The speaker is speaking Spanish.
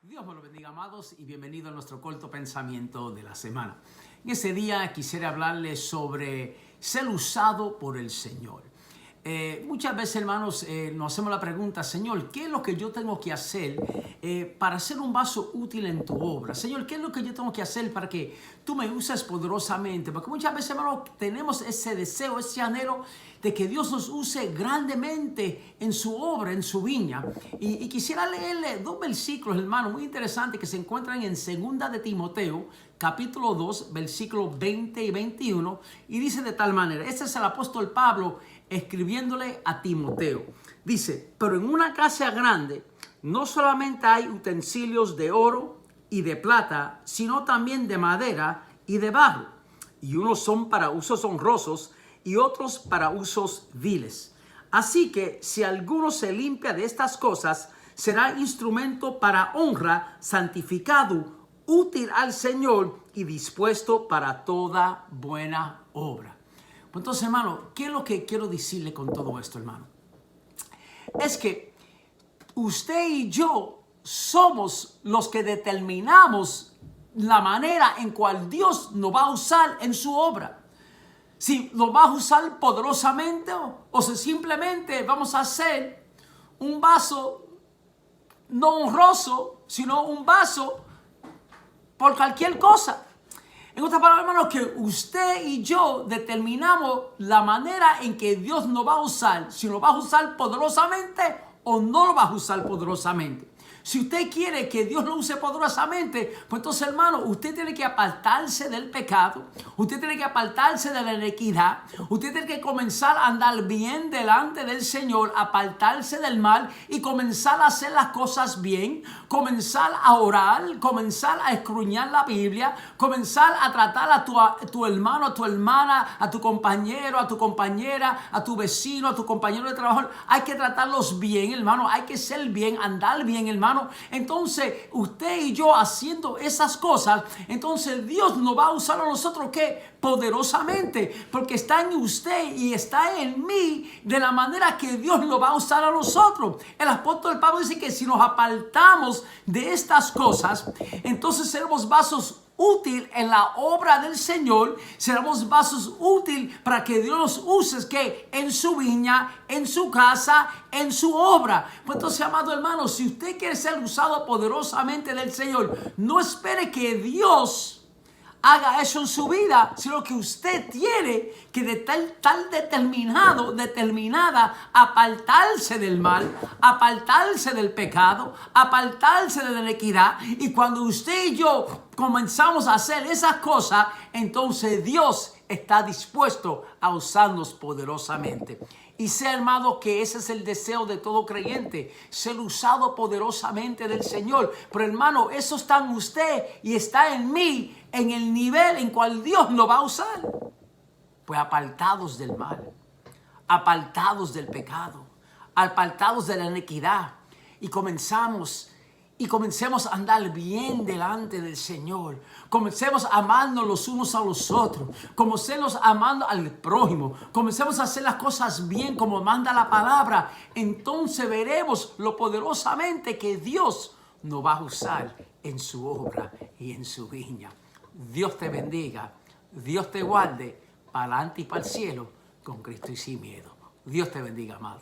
Dios me lo bendiga, amados, y bienvenido a nuestro corto pensamiento de la semana. En este día quisiera hablarles sobre ser usado por el Señor. Muchas veces, hermanos, nos hacemos la pregunta: Señor, ¿qué es lo que yo tengo que hacer para ser un vaso útil en tu obra? Señor, ¿qué es lo que yo tengo que hacer para que tú me uses poderosamente? Porque muchas veces, hermanos, tenemos ese deseo, ese anhelo de que Dios nos use grandemente en su obra, en su viña. Y quisiera leerle dos versículos, hermano, muy interesantes que se encuentran en 2 de Timoteo, capítulo 2, versículos 20 y 21. Y dice de tal manera: este es el apóstol Pablo escribiéndole a Timoteo. Dice: pero en una casa grande no solamente hay utensilios de oro y de plata, sino también de madera y de barro. Y unos son para usos honrosos y otros para usos viles. Así que si alguno se limpia de estas cosas, será instrumento para honra, santificado, útil al Señor y dispuesto para toda buena obra. Entonces, hermano, ¿qué es lo que quiero decirle con todo esto, hermano? Es que usted y yo somos los que determinamos la manera en cual Dios nos va a usar en su obra. Si lo va a usar poderosamente o si simplemente vamos a hacer un vaso no honroso, sino un vaso por cualquier cosa. En otras palabras, hermanos, que usted y yo determinamos la manera en que Dios nos va a usar, si lo va a usar poderosamente o no lo va a usar poderosamente. Si usted quiere que Dios lo use poderosamente, pues entonces, hermano, usted tiene que apartarse del pecado, usted tiene que apartarse de la iniquidad, usted tiene que comenzar a andar bien delante del Señor, apartarse del mal y comenzar a hacer las cosas bien, comenzar a orar, comenzar a escudriñar la Biblia, comenzar a tratar a tu hermano, a tu hermana, a tu compañero, a tu compañera, a tu vecino, a tu compañero de trabajo. Hay que tratarlos bien, hermano, hay que ser bien, andar bien, hermano. Entonces, usted y yo haciendo esas cosas, entonces Dios nos va a usar a nosotros, ¿qué? Poderosamente, porque está en usted y está en mí de la manera que Dios lo va a usar a nosotros. El apóstol Pablo dice que si nos apartamos de estas cosas, entonces seremos vasos útil en la obra del Señor, seremos vasos útil para que Dios nos use, que en su viña, en su casa, en su obra. Pues entonces, amado hermano, si usted quiere ser usado poderosamente del Señor, no espere que Dios haga eso en su vida, sino que usted tiene que de tal determinada, apartarse del mal, apartarse del pecado, apartarse de la iniquidad. Y cuando usted y yo comenzamos a hacer esas cosas, entonces Dios está dispuesto a usarnos poderosamente. Y sé, hermano, que ese es el deseo de todo creyente, ser usado poderosamente del Señor. Pero, hermano, eso está en usted y está en mí, en el nivel en cual Dios lo va a usar. Pues apartados del mal, apartados del pecado, apartados de la iniquidad, y comencemos a andar bien delante del Señor. Comencemos a amarnos los unos a los otros. Comencemos amando al prójimo. Comencemos a hacer las cosas bien como manda la palabra. Entonces veremos lo poderosamente que Dios nos va a usar en su obra y en su viña. Dios te bendiga. Dios te guarde para adelante y para el cielo con Cristo y sin miedo. Dios te bendiga, amado.